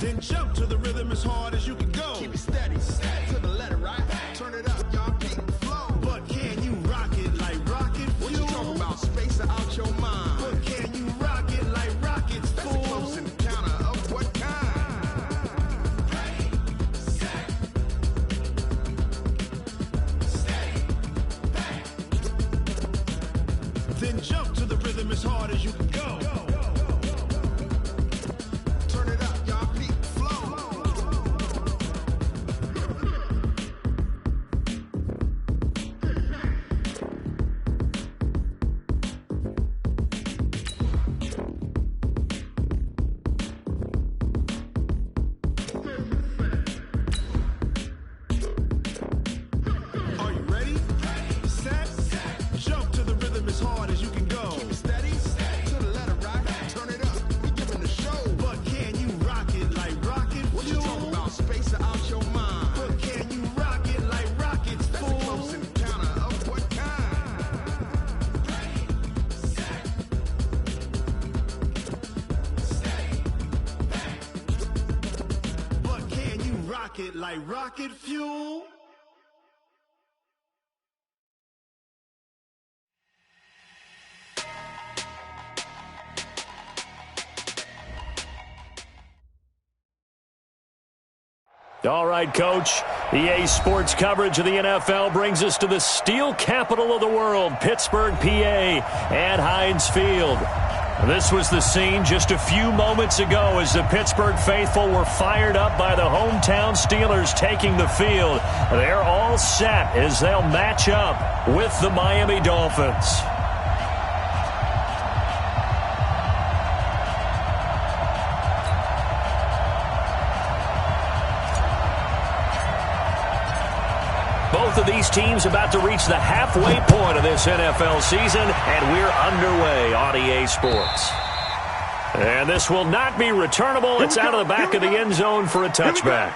Then jump to the rhythm as hard as you can go. Keep it steady, steady to the letter, right? Turn it up, y'all keep the flow. But can you rock it like rocket fuel? What you talking about? Space out your mind. But can you rock it like rockets, That's fool? a close encounter of what kind? Ready, set, steady, bang. Then jump to the rhythm as hard as you can go. Turn it up, y'all keep the flow. Are you ready? Set, jump to the rhythm as hard as you can go. Keep it steady, to the letter, right? Turn it up, we giving the show. But can you rock it like rocket What you talking fuel? about? Space out your mind. But can you rock it like rockets, That's a close fool? encounter of what kind? Ready, set, steady, bang. But can you rock it like rocket fuel? All right, Coach. EA Sports coverage of the NFL brings us to the steel capital of the world, Pittsburgh, PA, at Heinz Field. This was the scene just a few moments ago as the Pittsburgh faithful were fired up by the hometown Steelers taking the field. They're all set as they'll match up with the Miami Dolphins. Both of these teams about to reach the halfway point of this NFL season, and we're underway on EA Sports. And this will not be returnable. It's out of the back of the end zone for a touchback.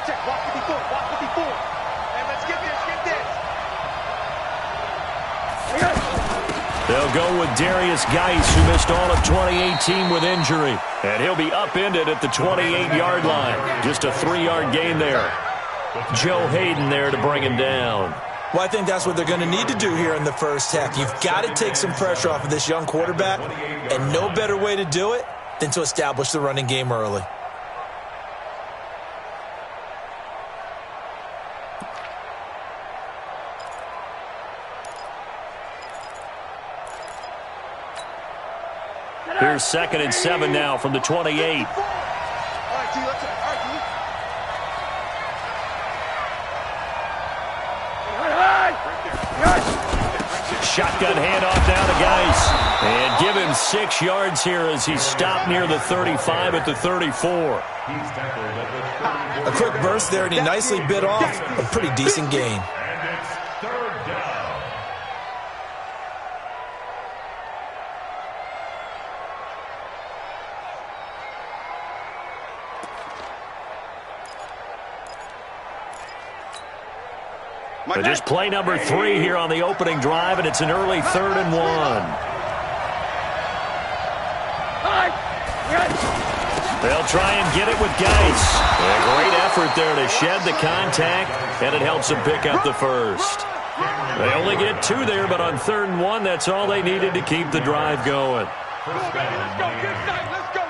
Check, walk 54, walk 54. And let's get this. They'll go with Darius Geis, who missed all of 2018 with injury. And he'll be upended at the 28-yard line. Just a 3-yard gain there. Joe Hayden there to bring him down. Well, I think that's what they're going to need to do here in the first half. You've got to take some pressure off of this young quarterback, and no better way to do it than to establish the running game early. Here's 2nd and 7 now from the 28. All right, D, let's go. All right, D. Shotgun handoff down to Geis. And give him 6 yards here as he stopped near the 35 at the 34. A quick burst there, and he nicely bit off a pretty decent gain. But just play number 3 here on the opening drive, and it's an early 3rd and 1. They'll try and get it with Geis. A great effort there to shed the contact, and it helps them pick up the first. They only get 2 there, but on 3rd and 1, that's all they needed to keep the drive going. Let's go.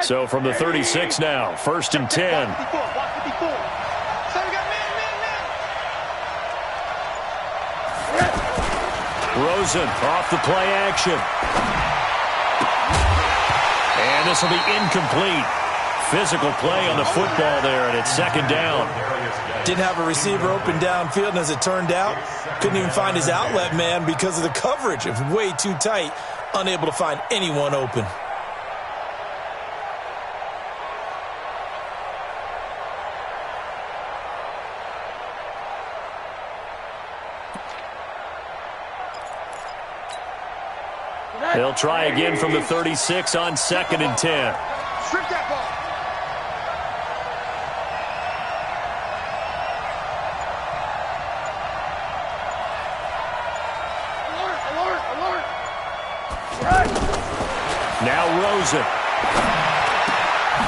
So from the 36 now, 1st and 10. Rosen off the play action. And this will be incomplete. Physical play on the football there, and it's 2nd down. Didn't have a receiver open downfield, and as it turned out, couldn't even find his outlet man because of the coverage. It was way too tight, unable to find anyone open. They'll try again from the 36 on 2nd and 10. Strip that ball. Now Rosen.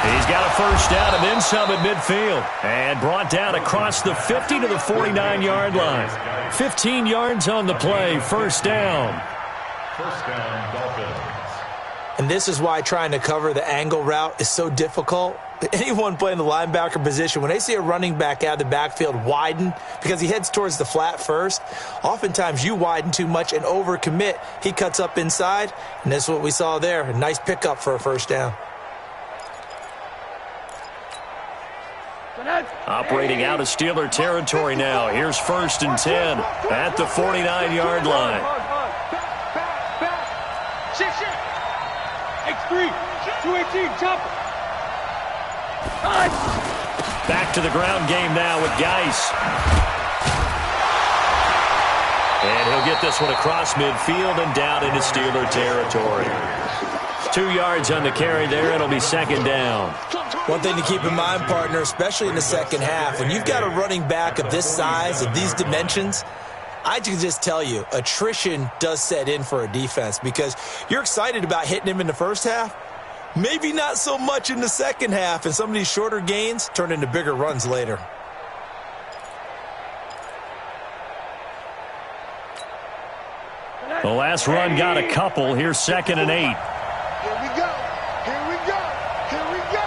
He's got a first down and then some at midfield. And brought down across the 50 to the 49-yard line. 15 yards on the play, first down. First down, Dolphins. And this is why trying to cover the angle route is so difficult. Anyone playing the linebacker position, when they see a running back out of the backfield widen because he heads towards the flat first, oftentimes you widen too much and overcommit. He cuts up inside, and that's what we saw there. A nice pickup for a first down. Operating out of Steeler territory now. Here's 1st and 10 at the 49-yard line. X3, 218, chopper. Back to the ground game now with Geis. And he'll get this one across midfield and down into Steeler territory. 2 yards on the carry there. It'll be 2nd down. One thing to keep in mind, partner, especially in the second half, when you've got a running back of this size, of these dimensions, I can just tell you, attrition does set in for a defense because you're excited about hitting him in the first half. Maybe not so much in the second half, and some of these shorter gains turn into bigger runs later. The last run got a couple. Here's 2nd and 8. Here we go. Here we go. Here we go.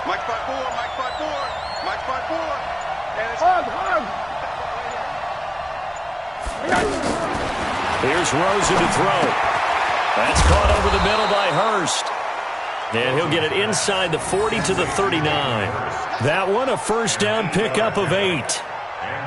Mike 5-4, Mike 5-4, Mike 5-4. And it's hug. Here's Rosen to throw. That's caught over the middle by Hurst. And he'll get it inside the 40 to the 39. That one a first down pickup of 8. And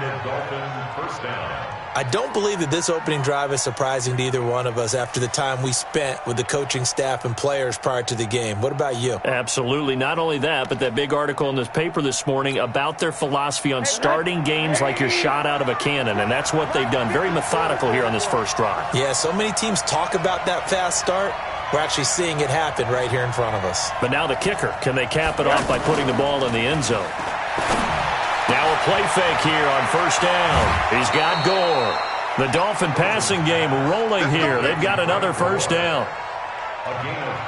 the Dolphin first down. I don't believe that this opening drive is surprising to either one of us after the time we spent with the coaching staff and players prior to the game. What about you? Absolutely. Not only that, but that big article in this paper this morning about their philosophy on starting games like you're shot out of a cannon, and that's what they've done. Very methodical here on this first drive. Yeah, so many teams talk about that fast start. We're actually seeing it happen right here in front of us. But now the kicker. Can they cap it off by putting the ball in the end zone? Now a play fake here on first down. He's got Gore. The Dolphin passing game rolling here. They've got another first down. A gain of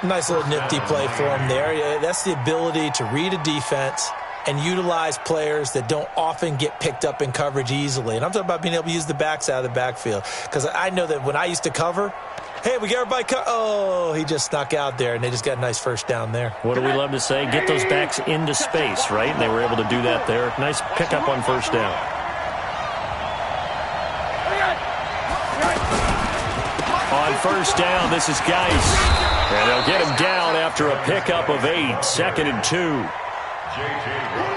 14. Nice little nifty play for him there. Yeah, that's the ability to read a defense and utilize players that don't often get picked up in coverage easily. And I'm talking about being able to use the backs out of the backfield. Because I know that when I used to cover, hey, we got everybody oh, he just snuck out there, and they just got a nice first down there. What do we love to say? Get those backs into space, right? And they were able to do that there. Nice pickup on first down. On first down, this is Geis. And they'll get him down after a pickup of 8. 2nd and 2.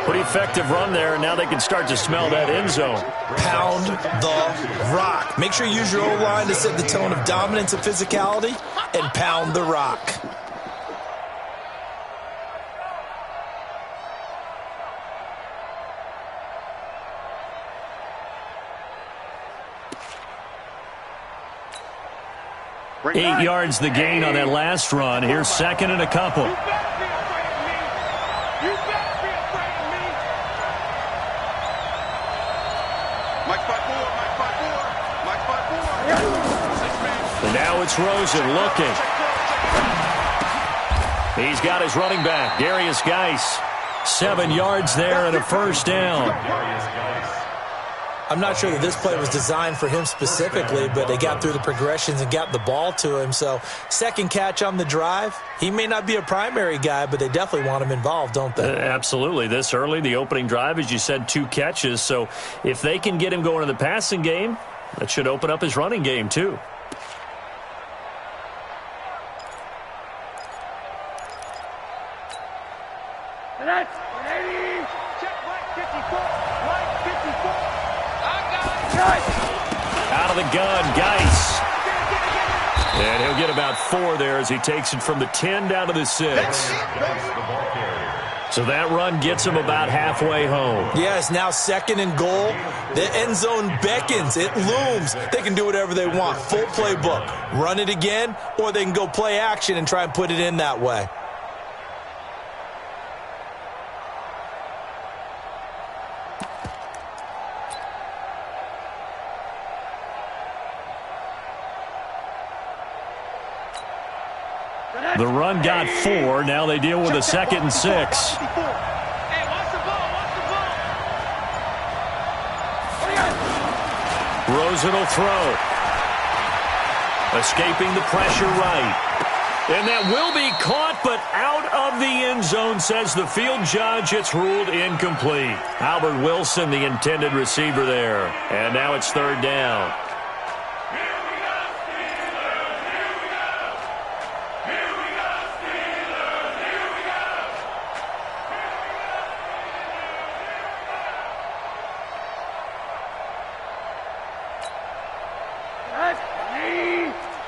Pretty effective run there, and now they can start to smell that end zone. Pound the rock. Make sure you use your O-line to set the tone of dominance and physicality, and pound the rock. Eight yards the gain on that last run. Here's 2nd and a couple. And now it's Rosen looking. He's got his running back, Darius Geis. 7 yards there and a first down. I'm not sure that this play was designed for him specifically, but they got through the progressions and got the ball to him. So, second catch on the drive. He may not be a primary guy, but they definitely want him involved, don't they? Absolutely. This early, the opening drive, as you said, 2 catches. So, if they can get him going in the passing game, that should open up his running game, too. Check right 54. Right 54. I got it. Out of the gun, Geis. And he'll get about 4 there as he takes it from the 10 down to the 6. So that run gets him about halfway home. Yeah, it's now 2nd and goal. The end zone beckons. It looms. They can do whatever they want. Full playbook. Run it again, or they can go play action and try and put it in that way. The run got 4. Now they deal with a 2nd and 6. Hey, watch the ball. Watch the ball. Rosen will throw. Escaping the pressure right. And that will be caught, but out of the end zone, says the field judge. It's ruled incomplete. Albert Wilson, the intended receiver there. And now it's 3rd down.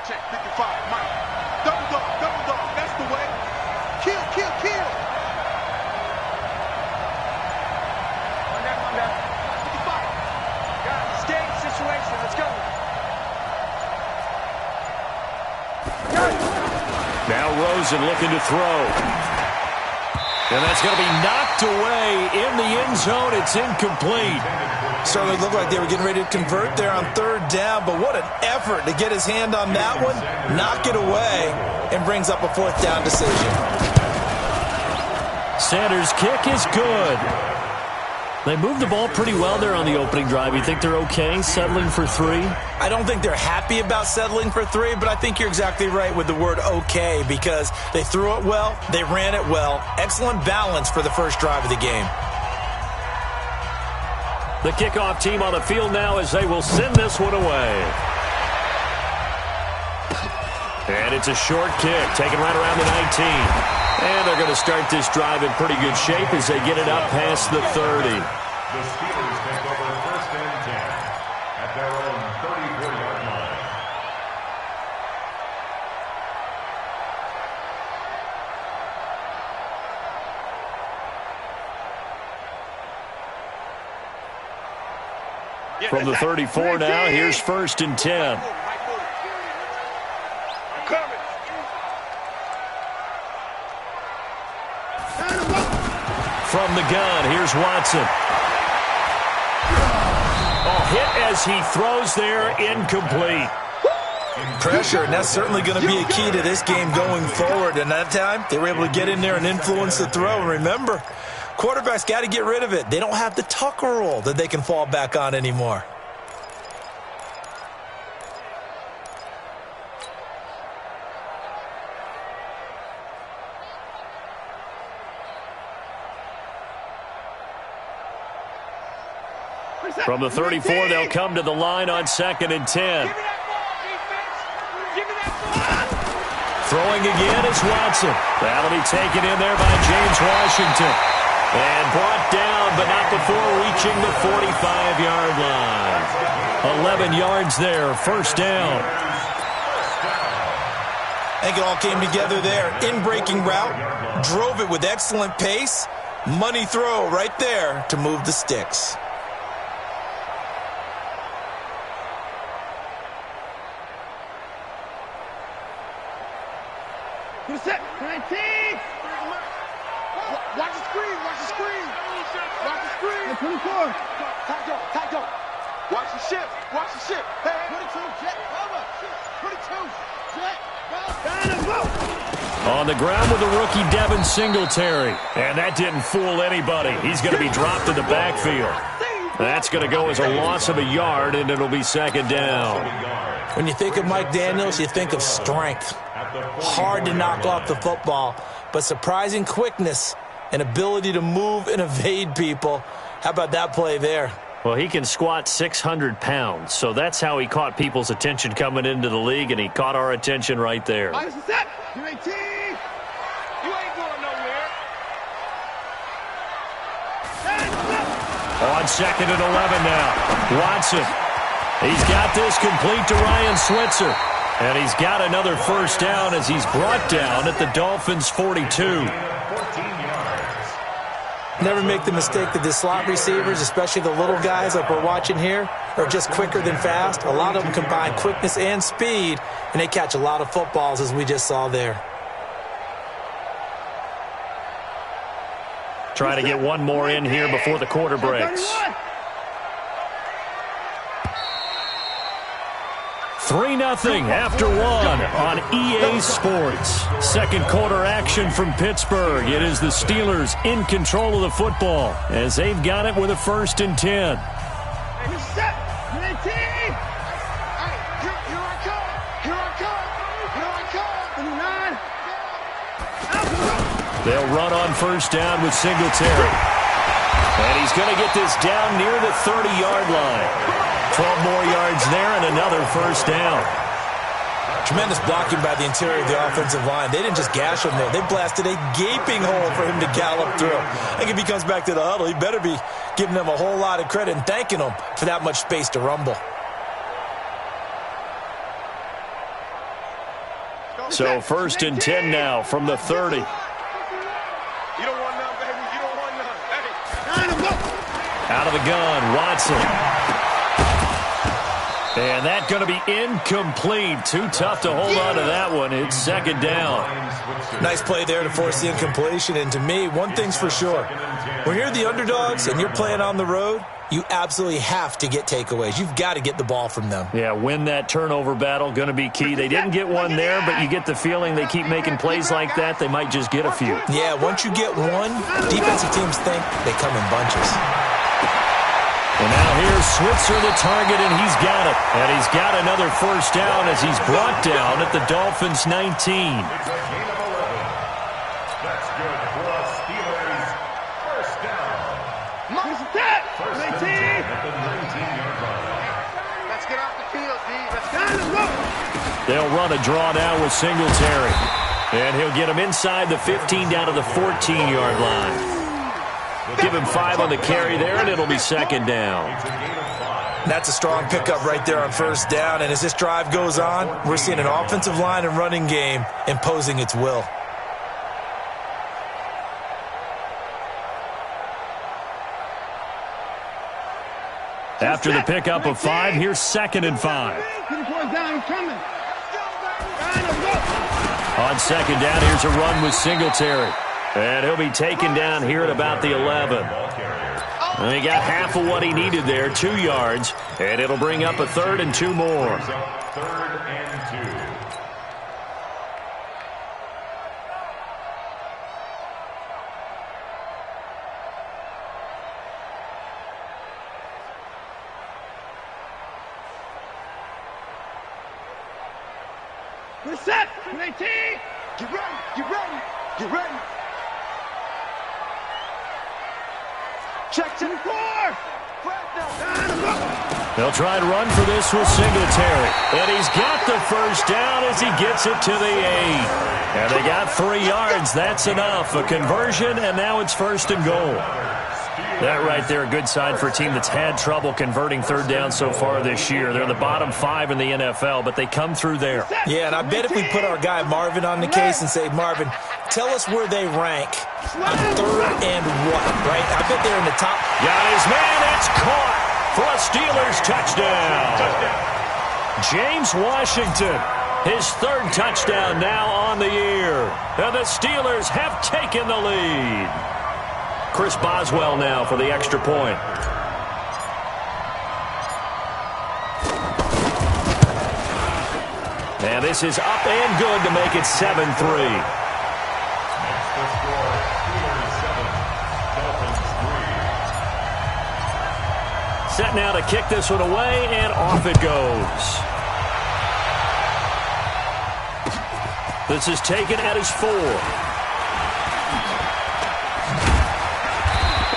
Check 55, Mike. Double dog, that's the way. Kill. On that. 55. Got it. Escape situation. Let's go. Now Rosen looking to throw. And that's going to be knocked away in the end zone. It's incomplete. Certainly looked like they were getting ready to convert there on 3rd down, but what an effort to get his hand on that one, knock it away, and brings up a 4th down decision. Sanders' kick is good. They moved the ball pretty well there on the opening drive. You think they're okay settling for 3? I don't think they're happy about settling for 3, but I think you're exactly right with the word okay, because they threw it well, they ran it well. Excellent balance for the first drive of the game. The kickoff team on the field now as they will send this one away. And it's a short kick, taken right around the 19. And they're going to start this drive in pretty good shape as they get it up past the 30. The Steelers take over 1st and 10 at their own 34-yard line. From the 34 now, here's 1st and 10. From the gun, here's Watson. Oh, hit as he throws there, incomplete. Pressure, and that's certainly going to be a key to this game going forward. And that time, they were able to get in there and influence the throw. And remember, quarterbacks got to get rid of it. They don't have the Tucker rule that they can fall back on anymore. From the 34, they'll come to the line on 2nd and 10. Throwing again is Watson. That'll be taken in there by James Washington. And brought down, but not before reaching the 45-yard line. 11 yards there, 1st down. I think it all came together there. In-breaking route, drove it with excellent pace. Money throw right there to move the sticks. Set. 19. Watch the screen. Watch the screen. Watch the screen. 24. Tight go. Watch the shift. Watch the shift. Hey. 22. Jet. Cover. 22. Jet. Go. On the ground with the rookie Devin Singletary. And that didn't fool anybody. He's going to be dropped in the backfield. That's going to go as a loss of a yard, and it'll be 2nd down. When you think of Mike Daniels, you think of strength. Hard to knock off the football, but surprising quickness and ability to move and evade people. How about that play there? Well, he can squat 600 pounds, so that's how he caught people's attention coming into the league, and he caught our attention right there. Set. 19. You ain't going nowhere. On 2nd and 11 now. Watson. He's got this complete to Ryan Switzer. And he's got another first down as he's brought down at the Dolphins' 42. Never make the mistake that the slot receivers, especially the little guys like we're watching here, are just quicker than fast. A lot of them combine quickness and speed, and they catch a lot of footballs, as we just saw there. Trying to get one more in here before the quarter breaks. 3-0 after one on EA Sports. Second quarter action from Pittsburgh. It is the Steelers in control of the football as they've got it with a 1st and 10. They'll run on first down with Singletary. And he's going to get this down near the 30-yard line. 12 more yards there and another first down. Tremendous blocking by the interior of the offensive line. They didn't just gash him there. They blasted a gaping hole for him to gallop through. I think if he comes back to the huddle, he better be giving them a whole lot of credit and thanking them for that much space to rumble. So 1st and 10 now from the 30. You don't want none, baby. You don't want none. Hey. Out of the gun, Watson. And that's going to be incomplete. Too tough to hold on to that one. It's 2nd down. Nice play there to force the incompletion. And to me, one thing's for sure. When you're the underdogs and you're playing on the road, you absolutely have to get takeaways. You've got to get the ball from them. Yeah, win that turnover battle, going to be key. They didn't get one there, but you get the feeling they keep making plays like that, they might just get a few. Yeah, once you get one, defensive teams think they come in bunches. And now here's Switzer, the target, and he's got it. And he's got another first down as he's brought down at the Dolphins' 19. It's a gain of 11. That's good for a Steelers first down. First and 10 at the 19-yard line. Let's get off the field, D. Let's go. They'll run a draw now with Singletary. And he'll get him inside the 15 down to the 14-yard line. Give him 5 on the carry there, and it'll be 2nd down. That's a strong pickup right there on first down. And as this drive goes on, we're seeing an offensive line and running game imposing its will. After the pickup of 5, here's 2nd and 5. On 2nd down, here's a run with Singletary. And he'll be taken down here at about the 11. And he got half of what he needed there, 2 yards. And it'll bring up a 3rd and 2 more. 3rd and 2. We're set. 18. Get ready. Get ready. Get ready. Check to the 4. They'll try to run for this with Singletary. And he's got the first down as he gets it to the 8. And they got 3 yards. That's enough. A conversion, and now it's 1st and goal. That right there, a good sign for a team that's had trouble converting 3rd down so far this year. They're in the bottom 5 in the NFL, but they come through there. Yeah, and I bet if we put our guy Marvin on the case and say, Marvin, tell us where they rank on 3rd and what, right? I bet they're in the top. Got his man. It's caught for a Steelers touchdown. James Washington, his 3rd touchdown now on the year. And the Steelers have taken the lead. Chris Boswell now for the extra point. And this is up and good to make it 7-3. Next to score, Steelers 7, Dolphins 3. Set now to kick this one away, and off it goes. This is taken at his 4.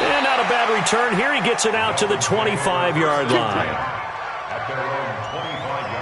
And not a bad return here. He gets it out to the 25-yard line. At their own 25-yard line.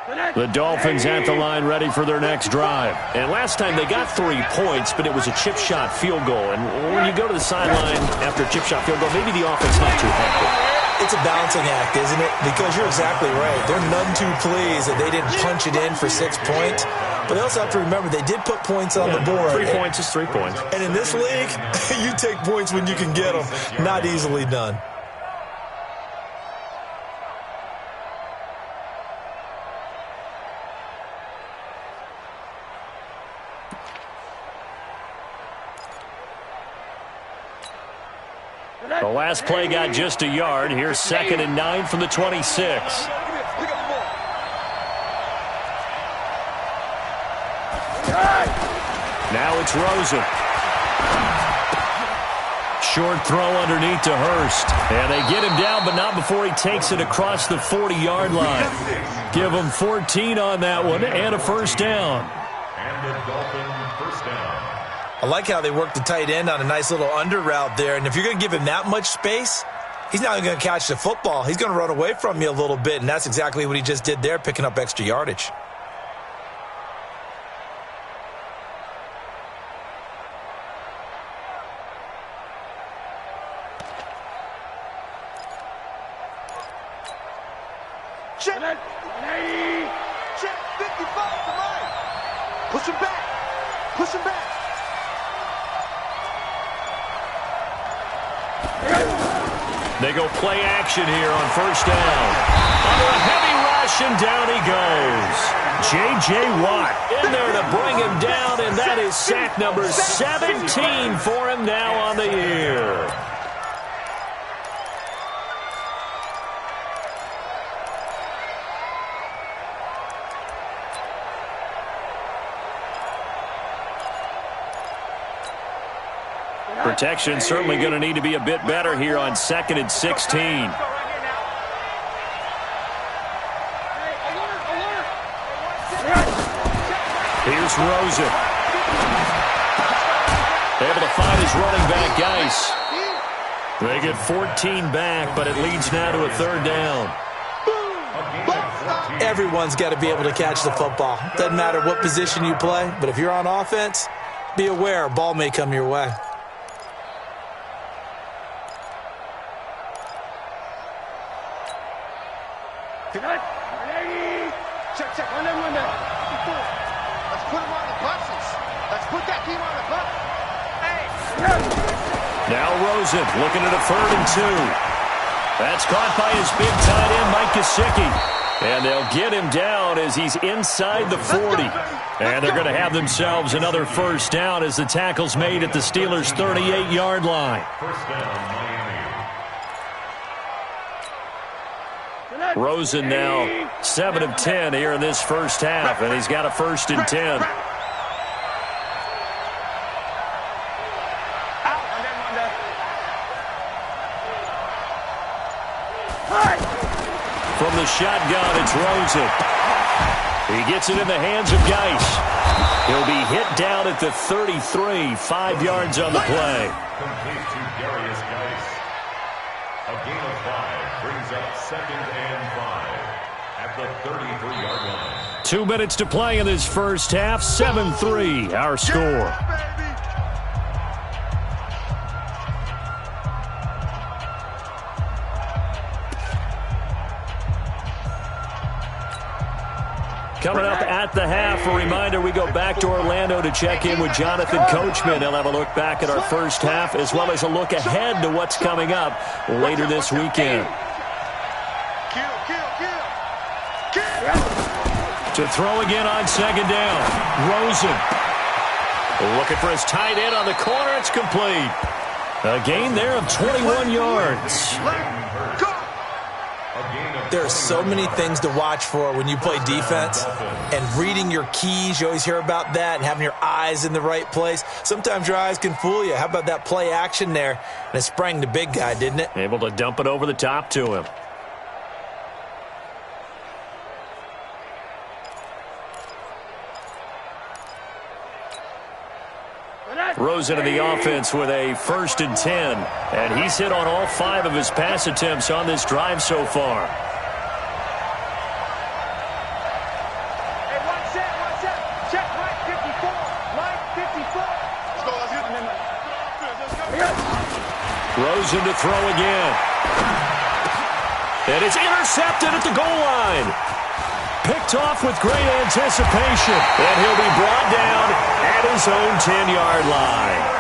The Dolphins at the line ready for their next drive. And last time they got 3 points, but it was a chip shot field goal. And when you go to the sideline after a chip shot field goal, maybe the offense not too happy. It's a balancing act, isn't it? Because you're exactly right. They're none too pleased that they didn't punch it in for 6 points. But they also have to remember they did put points on the board. 3 points is 3 points. And in this league, you take points when you can get them. Not easily done. The last play got just a yard. Here's 2nd and 9 from the 26. Now it's Rosen. Short throw underneath to Hurst. And they get him down, but not before he takes it across the 40-yard line. Give him 14 on that one and a first down. And the Dolphin first down. I like how they work the tight end on a nice little under route there. And if you're going to give him that much space, he's not going to catch the football. He's going to run away from you a little bit, and that's exactly what he just did there, picking up extra yardage. Check. 180. Check. 55 to right. Push him back. Push him back. They go play action here on first down. Under a heavy rush, and down he goes. J.J. Watt in there to bring him down, and that is sack number 17 for him now on the year. Protection certainly going to need to be a bit better here on 2nd and 16. Here's Rosen. Able to find his running back, Geis. They get 14 back, but it leads now to a 3rd down. Everyone's got to be able to catch the football. Doesn't matter what position you play, but if you're on offense, be aware a ball may come your way. Check, check. Run that. Let's put him on the buses. Let's put that team on the bus. Hey. Now Rosen looking at a 3rd and 2. That's caught by his big tight end, Mike Gesicki. And they'll get him down as he's inside the 40. And they're going to have themselves another first down as the tackle's made at the Steelers' 38-yard line. First down, Miami. Rosen now 7 of 10 here in this first half, and he's got a 1st and 10. From the shotgun, it's Rosen. He gets it in the hands of Geis. He'll be hit down at the 33, 5 yards on the play. Complete to Darius Geis. A gain of 5 brings up 2nd and 5 at the 33-yard line. 2 minutes to play in this first half. 7-3, our score. Coming up at the half, a reminder, we go back to Orlando to check in with Jonathan Coachman. He'll have a look back at our first half as well as a look ahead to what's coming up later this weekend. To throw again on 2nd down. Rosen. Looking for his tight end on the corner. It's complete. A gain there of 21 yards. There are so many things to watch for when you play defense, and reading your keys, you always hear about that, and having your eyes in the right place. Sometimes your eyes can fool you. How about that play action there? And it sprang the big guy, didn't it? Able to dump it over the top to him. Rosen in the offense with a 1st and 10, and he's hit on all 5 of his pass attempts on this drive so far. Rosen to throw again. And it's intercepted at the goal line. Picked off with great anticipation. And he'll be brought down at his own 10-yard line.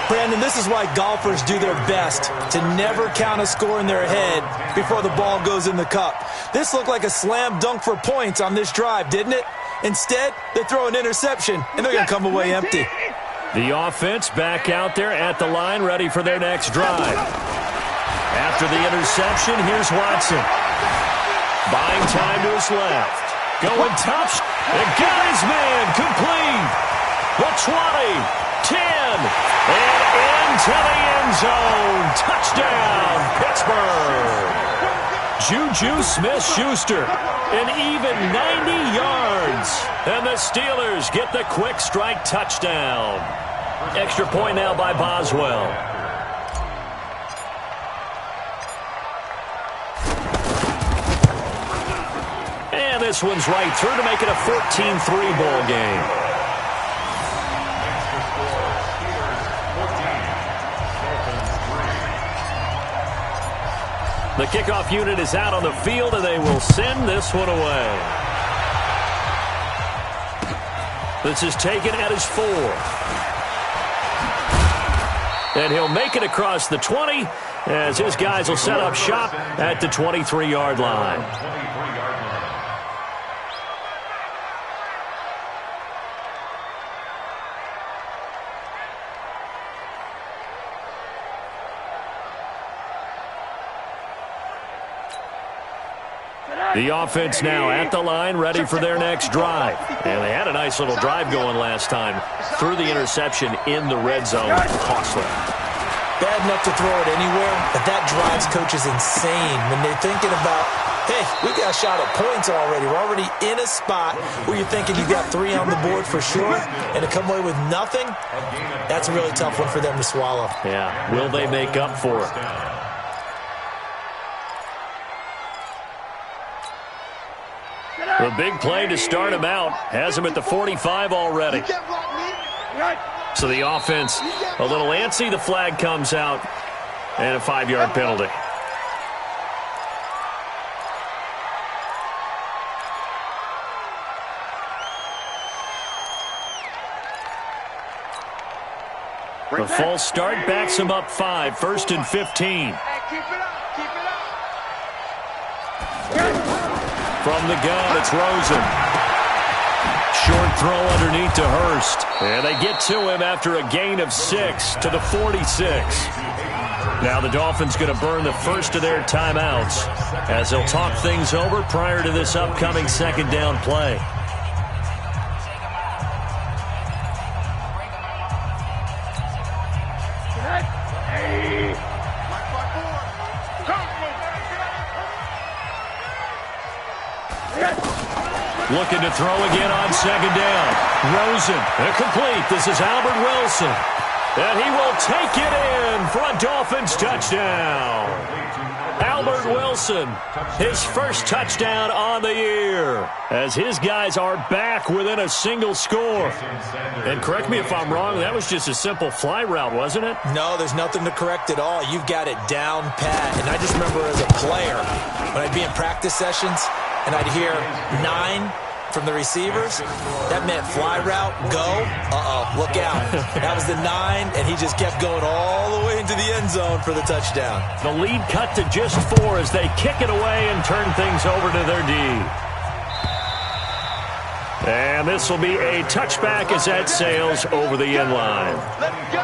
Brandon, this is why golfers do their best to never count a score in their head before the ball goes in the cup. This looked like a slam dunk for points on this drive, didn't it? Instead, they throw an interception, and they're going to come away empty. The offense back out there at the line, ready for their next drive. After the interception, here's Watson. Buying time to his left. Going top. And got his man complete. The 20. 10, and into the end zone. Touchdown, Pittsburgh. Juju Smith-Schuster, an even 90 yards. And the Steelers get the quick strike touchdown. Extra point now by Boswell. And this one's right through to make it a 14-3 ball game. The kickoff unit is out on the field, and they will send this one away. This is taken at his 4. And he'll make it across the 20 as his guys will set up shop at the 23-yard line. The offense now at the line, ready for their next drive. And they had a nice little drive going last time. Threw the interception in the red zone. Costly. Bad enough to throw it anywhere, but that drives coaches insane when they're thinking about, hey, we got a shot at points already. We're already in a spot where you're thinking you got 3 on the board for sure, and to come away with nothing, that's a really tough one for them to swallow. Yeah, will they make up for it? The big play to start him out. Has him at the 45 already. So the offense a little antsy. The flag comes out. And a 5-yard penalty. The false start backs him up 5. 1st and 15. From the gun, it's Rosen. Short throw underneath to Hurst. And they get to him after a gain of 6 to the 46. Now the Dolphins going to burn the first of their timeouts as they'll talk things over prior to this upcoming second down play. Looking to throw again on second down. Rosen, incomplete. This is Albert Wilson. And he will take it in for a Dolphins touchdown. Albert Wilson, his first touchdown on the year, as his guys are back within a single score. And correct me if I'm wrong, that was just a simple fly route, wasn't it? No, there's nothing to correct at all. You've got it down pat. And I just remember as a player, when I'd be in practice sessions, and I'd hear 9 from the receivers, that meant fly route, go, look out. That was the 9, and he just kept going all the way into the end zone for the touchdown. The lead cut to just 4 as they kick it away and turn things over to their D. And this will be a touchback as that sails over the end line. Let's go.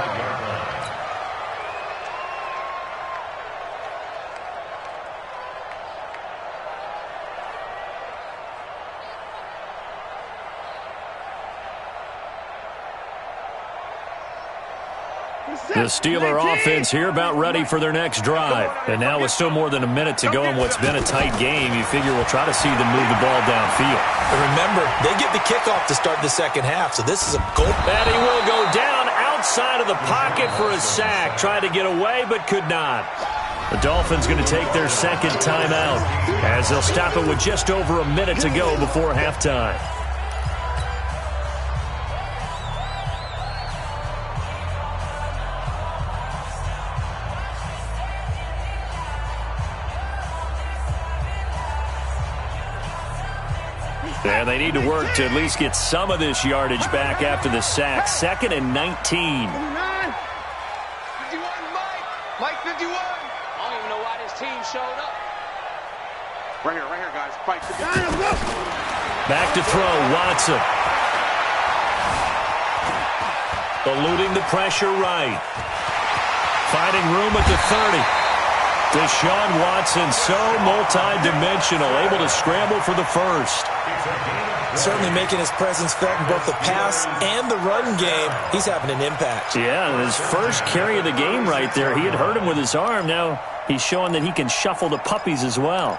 The Steeler offense here about ready for their next drive. And now with still more than a minute to go in what's been a tight game, you figure we'll try to see them move the ball downfield. And remember, they get the kickoff to start the second half, so this is a goal. And he will go down outside of the pocket for a sack. Tried to get away, but could not. The Dolphins going to take their second timeout as they'll stop it with just over a minute to go before halftime. And they need to work to at least get some of this yardage back after the sack. 2nd and 19. 51, Mike 51. I don't even know why this team showed up. Right here, guys. Fight. Back to throw, Watson. Eluding the pressure right. Finding room at the 30. Deshaun Watson, so multi-dimensional, able to scramble for the first. Certainly making his presence felt in both the pass and the run game. He's having an impact. Yeah, his first carry of the game right there. He had hurt him with his arm. Now he's showing that he can shuffle the puppies as well.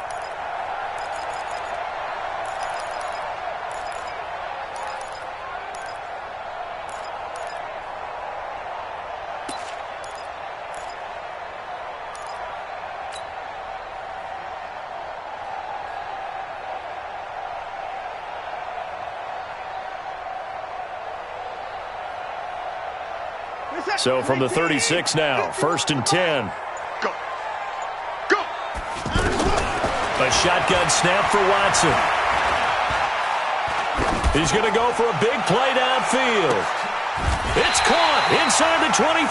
So from the 36 now, 1st and 10. Go. A shotgun snap for Watson. He's going to go for a big play downfield. It's caught inside the 25.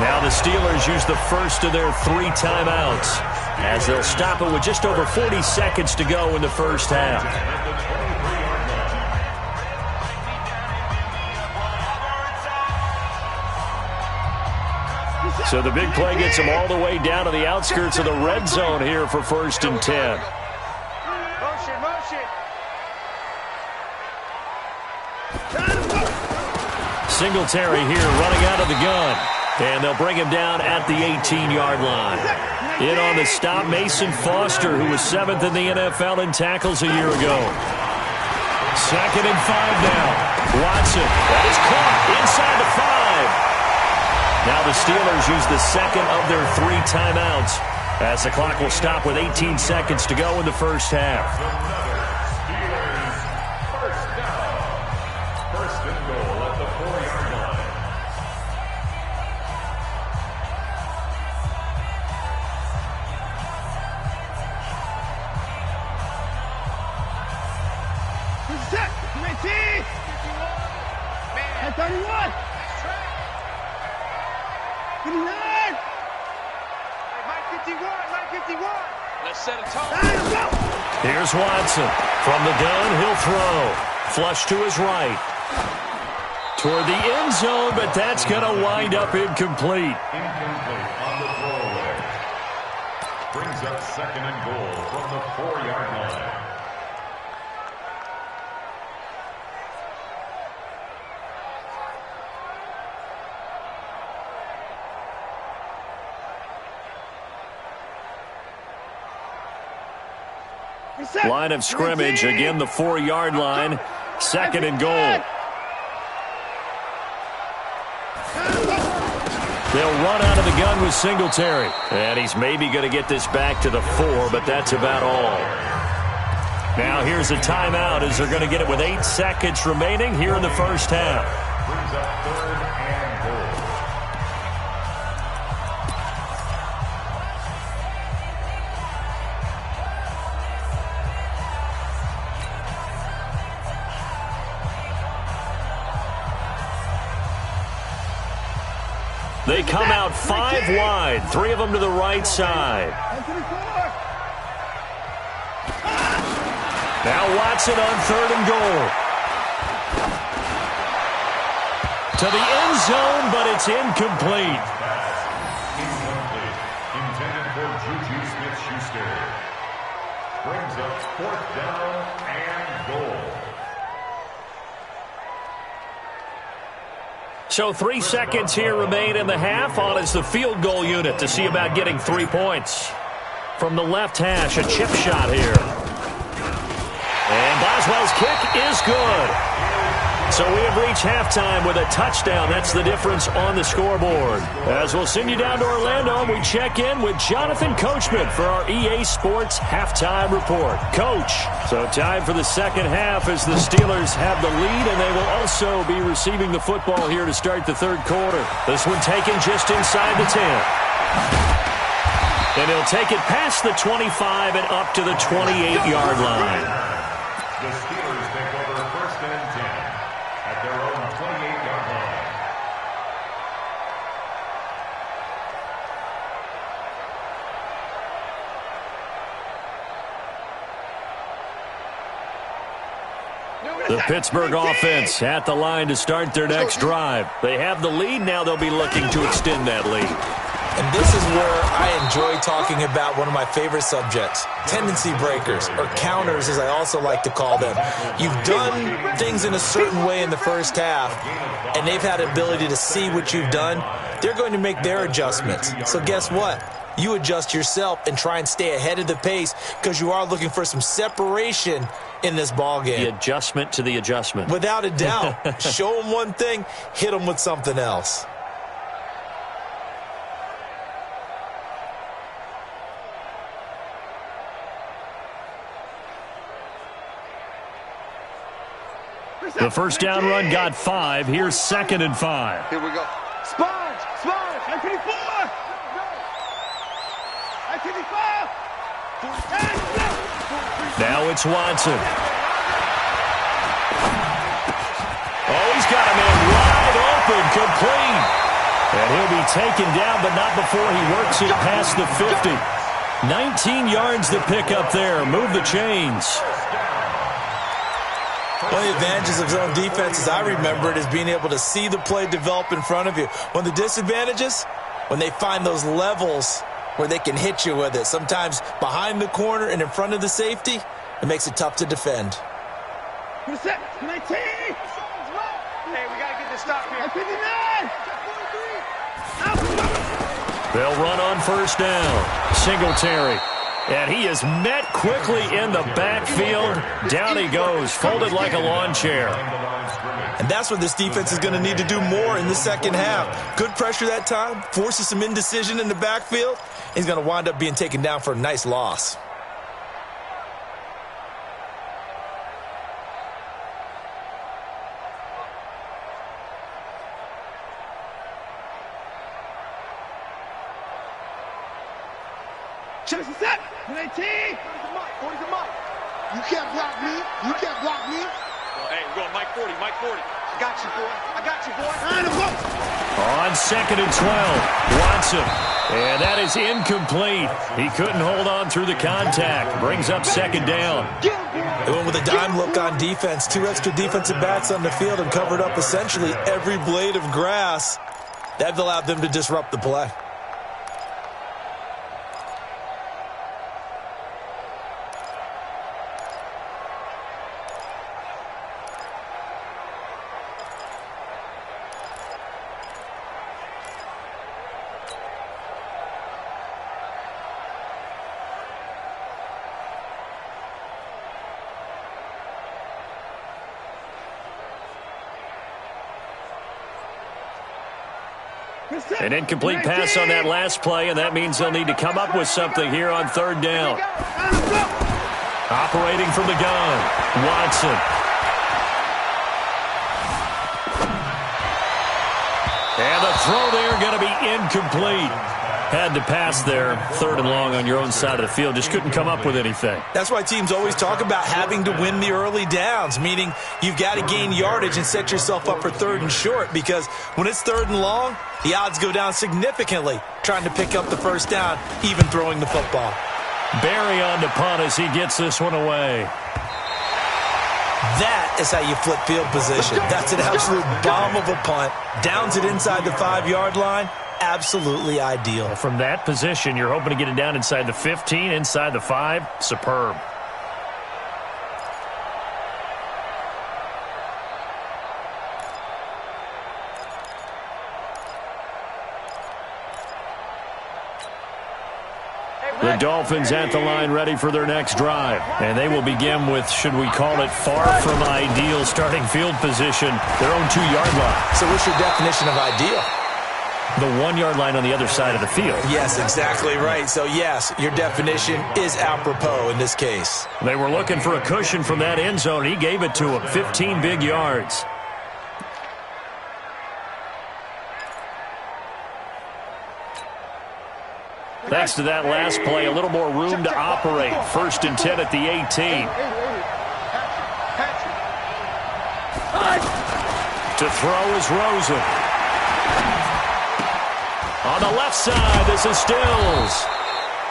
Now the Steelers use the first of their 3 timeouts as they'll stop it with just over 40 seconds to go in the first half. So the big play gets him all the way down to the outskirts of the red zone here for 1st and 10. Motion. Singletary here running out of the gun. And they'll bring him down at the 18-yard line. In on the stop, Mason Foster, who was 7th in the NFL in tackles a year ago. 2nd and 5 now. Watson, that is caught inside the 5. Now the Steelers use the 2nd of their 3 timeouts as the clock will stop with 18 seconds to go in the first half. Steelers first down. 1st and goal at the 4-yard line. Set. 19. 31. 59. Mike 51. Let's set a tone. Here's Watson. From the gun, he'll throw. Flush to his right. Toward the end zone, but that's going to wind up incomplete. Incomplete on the throwaway. Brings up 2nd and goal from the 4-yard line. Line of scrimmage, again the 4-yard line. 2nd and goal. They'll run out of the gun with Singletary. And he's maybe going to get this back to the 4, but that's about all. Now here's a timeout as they're going to get it with 8 seconds remaining here in the first half. Brings up 3rd and goal. They come out 5 wide, 3 of them to the right side. Now Watson on 3rd and goal. To the end zone, but it's incomplete. Incomplete. Intended for Juju Smith-Schuster. Brings up 4th down and goal. So 3 seconds here remain in the half. On is the field goal unit to see about getting 3 points. From the left hash, a chip shot here. And Boswell's kick is good. So we have reached halftime with a touchdown. That's the difference on the scoreboard. As we'll send you down to Orlando, we check in with Jonathan Coachman for our EA Sports Halftime Report. Coach, so time for the second half as the Steelers have the lead, and they will also be receiving the football here to start the third quarter. This one taken just inside the 10. And he'll take it past the 25 and up to the 28-yard line. The Steelers take over 1st and 10 at their own 28-yard line. The Pittsburgh offense at the line to start their next drive. They have the lead. Now they'll be looking to extend that lead. And this is where I enjoy talking about one of my favorite subjects, tendency breakers, or counters as I also like to call them. You've done things in a certain way in the first half, and they've had the ability to see what you've done. They're going to make their adjustments. So guess what? You adjust yourself and try and stay ahead of the pace because you are looking for some separation in this ball game. The adjustment to the adjustment. Without a doubt. Show them one thing, hit them with something else. The first down run got 5. Here's 2nd and 5. Here we go. Sponge! Sponge! 924! 925! Now it's Watson. Oh, he's got a man wide open, complete. And he'll be taken down, but not before he works it past the 50. 19 yards to pick up there. Move the chains. One of the advantages of zone defense, as I remember it, is being able to see the play develop in front of you. One of the disadvantages, when they find those levels where they can hit you with it, sometimes behind the corner and in front of the safety, it makes it tough to defend. 19! Hey, we got to get this stop here. 59! They'll run on first down. Singletary. And he is met quickly in the backfield. Down he goes, folded like a lawn chair. And that's what this defense is going to need to do more in the second half. Good pressure that time, forces some indecision in the backfield. He's going to wind up being taken down for a nice loss. Chase is set. 19. 40's a mic. You can't block me. You can't block me. Hey, we're going Mike 40. Mike 40. I got you, boy. I got you, boy. On 2nd and 12, Watson. And that is incomplete. He couldn't hold on through the contact. Brings up 2nd down. They went with a dime look on defense. 2 extra defensive backs on the field and covered up essentially every blade of grass. That allowed them to disrupt the play. An incomplete pass on that last play, and that means they'll need to come up with something here on 3rd down. Operating from the gun, Watson. And the throw there going to be incomplete. Had to pass there, 3rd and long on your own side of the field. Just couldn't come up with anything. That's why teams always talk about having to win the early downs, meaning you've got to gain yardage and set yourself up for 3rd and short, because when it's 3rd and long, the odds go down significantly trying to pick up the first down, even throwing the football. Barry on to punt as he gets this one away. That is how you flip field position. That's an absolute bomb of a punt. Downs it inside the 5-yard line. Absolutely ideal. From that position, you're hoping to get it down inside the 15, inside the 5. Superb. The Dolphins at the line ready for their next drive. And they will begin with, should we call it, far from ideal starting field position, their own 2-yard line. So what's your definition of ideal? The 1-yard line on the other side of the field. Yes, exactly right. So, yes, your definition is apropos in this case. They were looking for a cushion from that end zone. He gave it to them. 15 big yards. Thanks to that last play, a little more room to operate. 1st and 10 at the 18. To throw is Rosen. On the left side, this is Stills.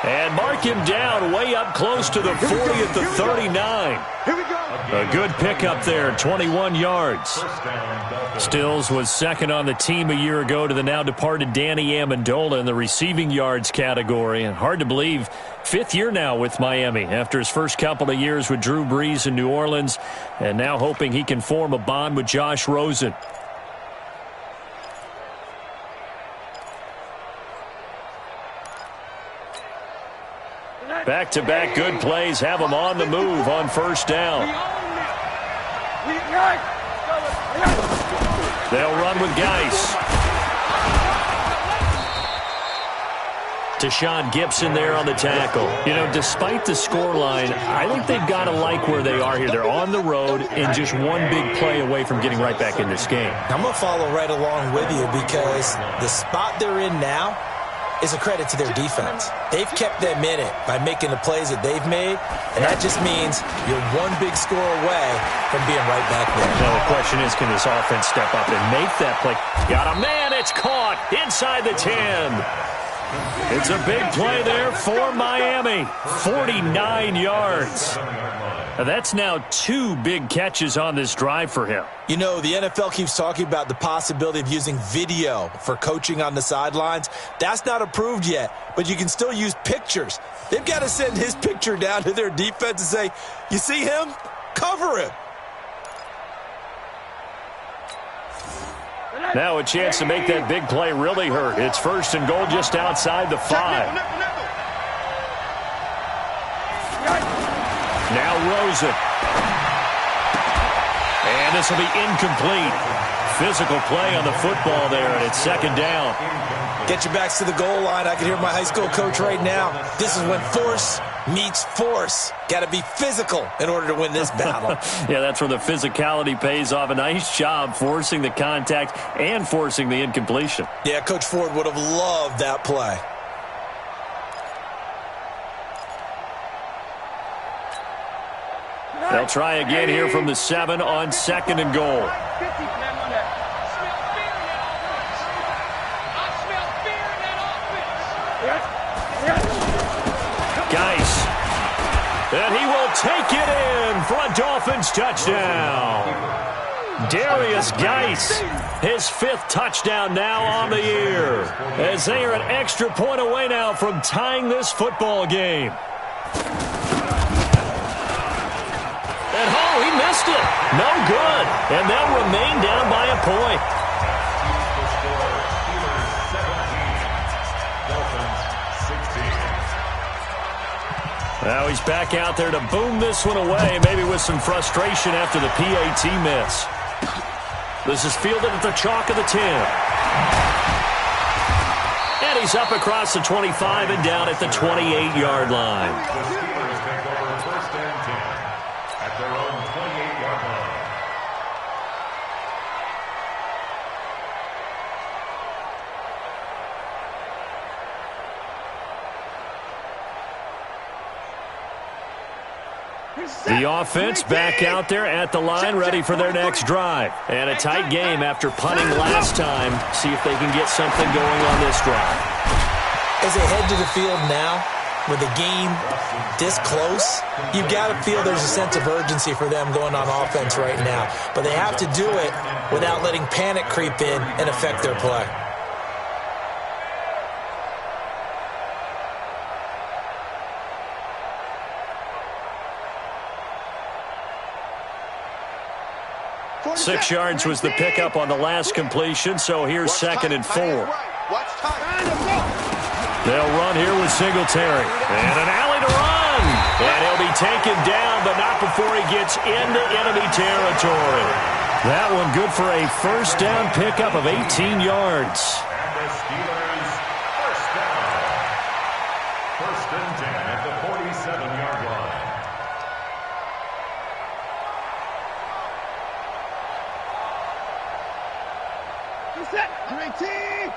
And mark him down way up close to the 40 at the 39. Here we go. A good pickup there, 21 yards. Stills was second on the team a year ago to the now departed Danny Amendola in the receiving yards category. And hard to believe, fifth year now with Miami after his first couple of years with Drew Brees in New Orleans, and now hoping he can form a bond with Josh Rosen. Back-to-back good plays have him on the move on first down. They'll run with Geis. Tashawn Gibson there on the tackle. You know, despite the scoreline, I think they've got to like where they are here. They're on the road and just one big play away from getting right back in this game. I'm going to follow right along with you because the spot they're in now is a credit to their defense. They've kept them in it by making the plays that they've made, and that just means you're one big score away from being right back there. Now the question is, can this offense step up and make that play? Got a man, it's caught inside the 10. It's a big play there for Miami. 49 yards. That's now 2 big catches on this drive for him. You know, the NFL keeps talking about the possibility of using video for coaching on the sidelines. That's not approved yet, but you can still use pictures. They've got to send his picture down to their defense and say, you see him? Cover him. Now a chance to make that big play really hurt. It's first and goal just outside the 5. Now Rosen. And this will be incomplete. Physical play on the football there, and it's second down. Get your backs to the goal line. I can hear my high school coach right now. This is when force meets force. Got to be physical in order to win this battle. Yeah, that's where the physicality pays off. A nice job forcing the contact and forcing the incompletion. Yeah, Coach Ford would have loved that play. They'll try again here from the 7 on second and goal. Geis. And he will take it in for a Dolphins touchdown. Darius Geis, his 5th touchdown now on the year, as they are an extra point away now from tying this football game. And oh, he missed it. No good. And they'll remain down by a point. Now he's back out there to boom this one away, maybe with some frustration after the PAT miss. This is fielded at the chalk of the 10. And he's up across the 25 and down at the 28-yard line. The Steelers take over first and 10 at their own 28-yard line. The offense back out there at the line, ready for their next drive. And a tight game after punting last time. See if they can get something going on this drive. As they head to the field now, with the game this close, you've got to feel there's a sense of urgency for them going on offense right now. But they have to do it without letting panic creep in and affect their play. Six yards was the pickup on the last completion, so here's second and 4. They'll run here with Singletary. And an alley to run. And he'll be taken down, but not before he gets into enemy territory. That one good for a first down pickup of 18 yards. And the Steelers first down. First and 10 at the 47-yard line. Set. 19. 51.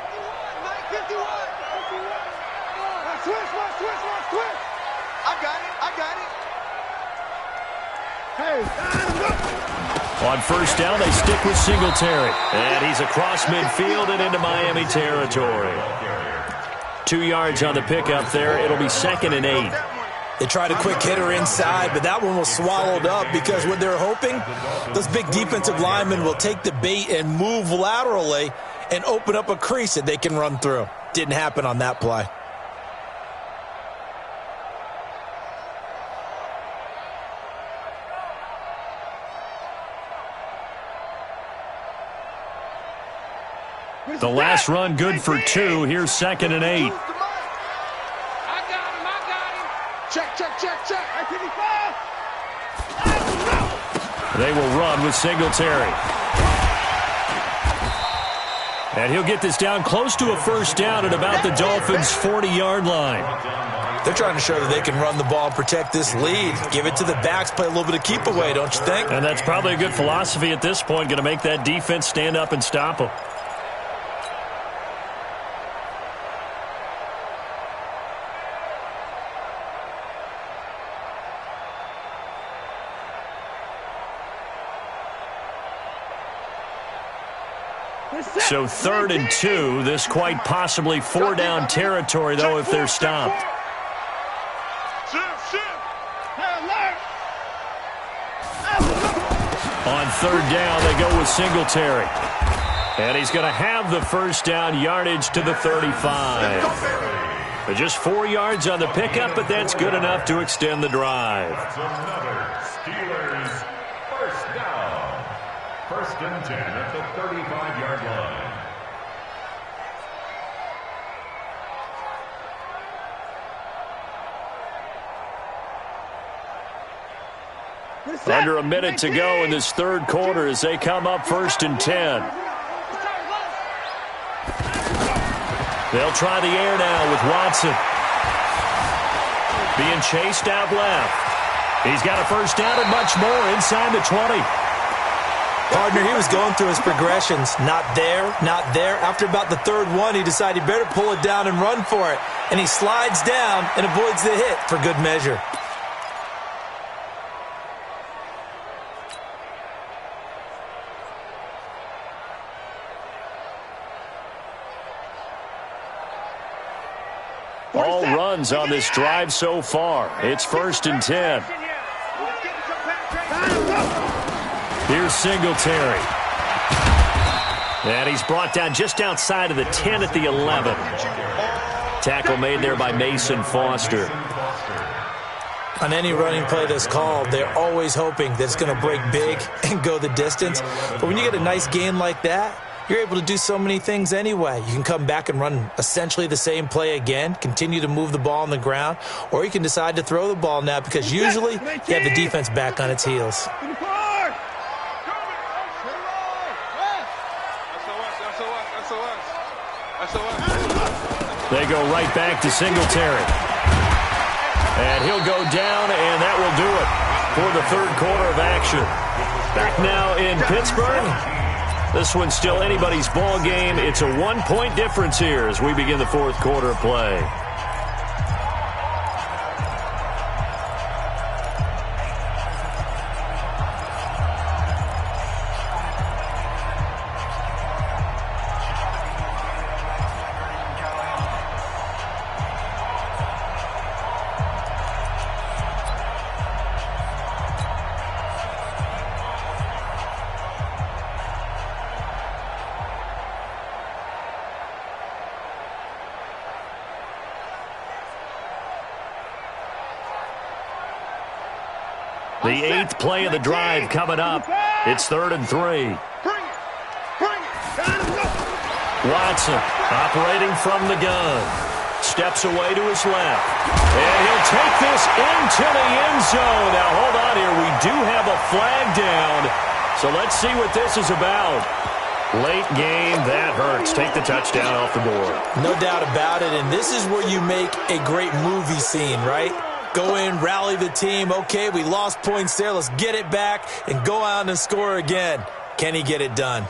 Switch. I got it. Hey, line him up. On first down, they stick with Singletary. And he's across midfield and into Miami territory. 2 yards on the pickup there. It'll be 2nd and 8. They tried a quick hitter inside, but that one was swallowed up because what they're hoping, those big defensive linemen will take the bait and move laterally and open up a crease that they can run through. Didn't happen on that play. The last run good for 2. Here's 2nd and 8. I got him. Check. They will run with Singletary. And he'll get this down close to a first down at about the Dolphins' 40-yard line. They're trying to show that they can run the ball and protect this lead. Give it to the backs, play a little bit of keep away, don't you think? And that's probably a good philosophy at this point, going to make that defense stand up and stop them. So 3rd and 2. This quite possibly 4-down territory, though, if they're stopped. On 3rd down, they go with Singletary. And he's going to have the first down, yardage to the 35. But just 4 yards on the pickup, but that's good enough to extend the drive. That's another Steelers first down. 1st and 10 at the 35-yard line. Under a minute to go in this 3rd quarter as they come up 1st and 10. They'll try the air now with Watson. Being chased out left. He's got a first down and much more inside the 20. Partner, he was going through his progressions. Not there, not there. After about the 3rd one, he decided he better pull it down and run for it. And he slides down and avoids the hit for good measure. All runs on this drive so far. It's 1st and 10. Here's Singletary. And he's brought down just outside of the 10 at the 11. Tackle made there by Mason Foster. On any running play that's called, they're always hoping that it's going to break big and go the distance. But when you get a nice gain like that, you're able to do so many things anyway. You can come back and run essentially the same play again, continue to move the ball on the ground, or you can decide to throw the ball now because usually you have the defense back on its heels. They go right back to Singletary. And he'll go down, and that will do it for the 3rd quarter of action. Back now in Pittsburgh. This one's still anybody's ball game. It's a 1-point difference here as we begin the 4th quarter of play. The 8th play of the drive coming up. It's 3rd and 3. Watson operating from the gun. Steps away to his left. And he'll take this into the end zone. Now, hold on here. We do have a flag down. So let's see what this is about. Late game, that hurts. Take the touchdown off the board. No doubt about it. And this is where you make a great movie scene, right? Go in, rally the team. Okay, we lost points there. Let's get it back and go out and score again. Can he get it done?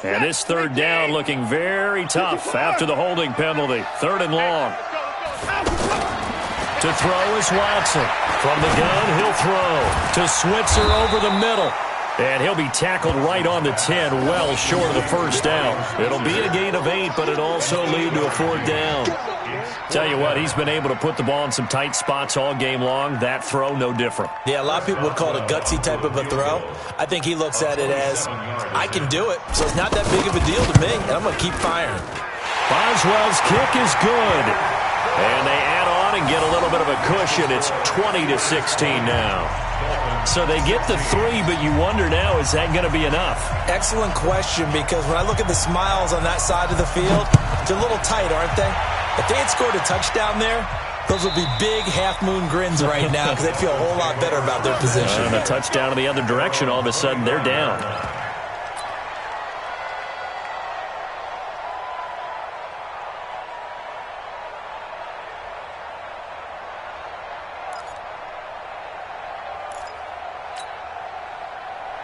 And this 3rd down looking very tough after the holding penalty. 3rd and long. To throw is Watson. From the gun, he'll throw. To Switzer over the middle. And he'll be tackled right on the 10, well short of the first down. It'll be a gain of 8, but it'll also lead to a 4th down. Tell you what, he's been able to put the ball in some tight spots all game long. That throw, no different. Yeah, a lot of people would call it a gutsy type of a throw. I think he looks at it as, I can do it, so it's not that big of a deal to me, and I'm going to keep firing. Boswell's kick is good. And they add on and get a little bit of a cushion. It's 20-16 now. So they get the 3, but you wonder now, is that going to be enough? Excellent question, because when I look at the smiles on that side of the field, they're a little tight, aren't they? If they had scored a touchdown there, those would be big half-moon grins right now because they'd feel a whole lot better about their position. And a touchdown in the other direction, all of a sudden they're down.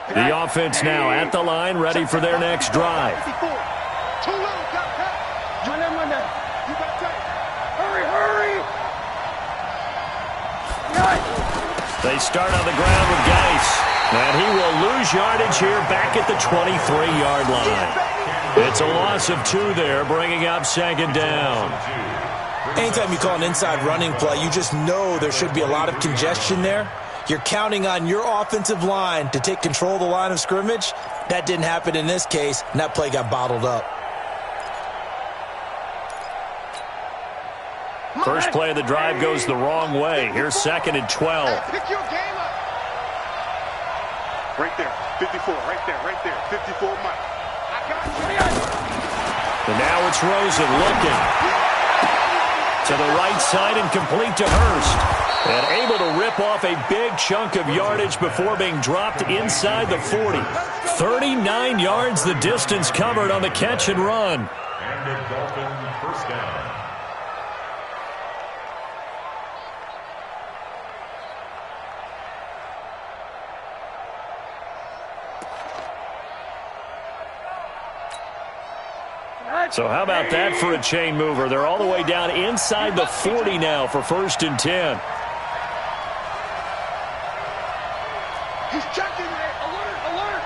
The offense now at the line, ready for their next drive. Too low, got that. Run that. You got that. Hurry. They start on the ground with Geis. And he will lose yardage here back at the 23-yard line. It's a loss of 2 there, bringing up 2nd down. Anytime you call an inside running play, you just know there should be a lot of congestion there. You're counting on your offensive line to take control of the line of scrimmage. That didn't happen in this case, and that play got bottled up. First play of the drive goes the wrong way. Here's 2nd and 12. Pick your game up. Right there, 54, right there, 54, Mike. I got you. And now it's Rosen looking. To the right side and complete to Hurst. And able to rip off a big chunk of yardage before being dropped inside the 40. 39 yards the distance covered on the catch and run. And a Dolphin first down. So how about that for a chain mover? They're all the way down inside the 40 now for 1st and 10. He's checking it. Alert.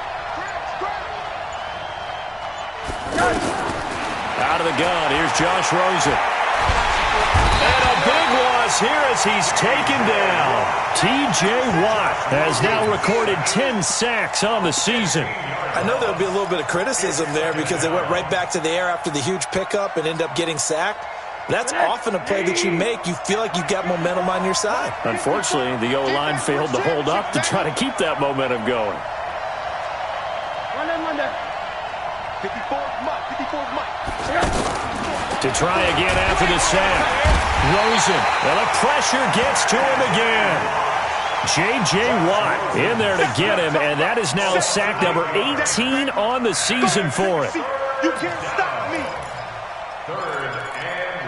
Out of the gun. Here's Josh Rosen. And a big loss here as he's taken down. T.J. Watt has now recorded 10 sacks on the season. I know there'll be a little bit of criticism there because they went right back to the air after the huge pickup and end up getting sacked. That's often a play that you make. You feel like you've got momentum on your side. Unfortunately, the O-line failed to hold up to try to keep that momentum going. Run that. 54's Mike. To try again after the sack. Rosen. And the pressure gets to him again. J.J. Watt in there to get him, and that is now sack number 18 on the season for it. You can't stop me. 3rd and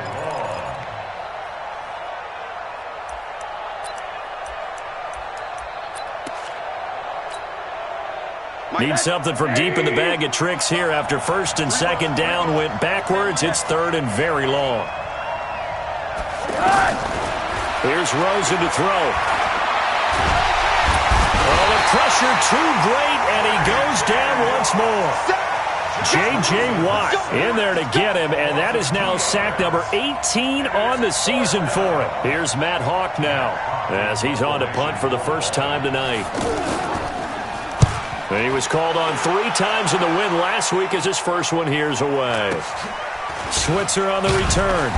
long. Need something from deep in the bag of tricks here after 1st and 2nd down went backwards. It's 3rd and very long. Here's Rosen to throw. Oh, the pressure too great, and he goes down once more. J.J. Watt in there to get him, and that is now sack number 18 on the season for it. Here's Matt Hawk now as he's on to punt for the first time tonight. And he was called on 3 times in the win last week as his first one here's away. Switzer on the return.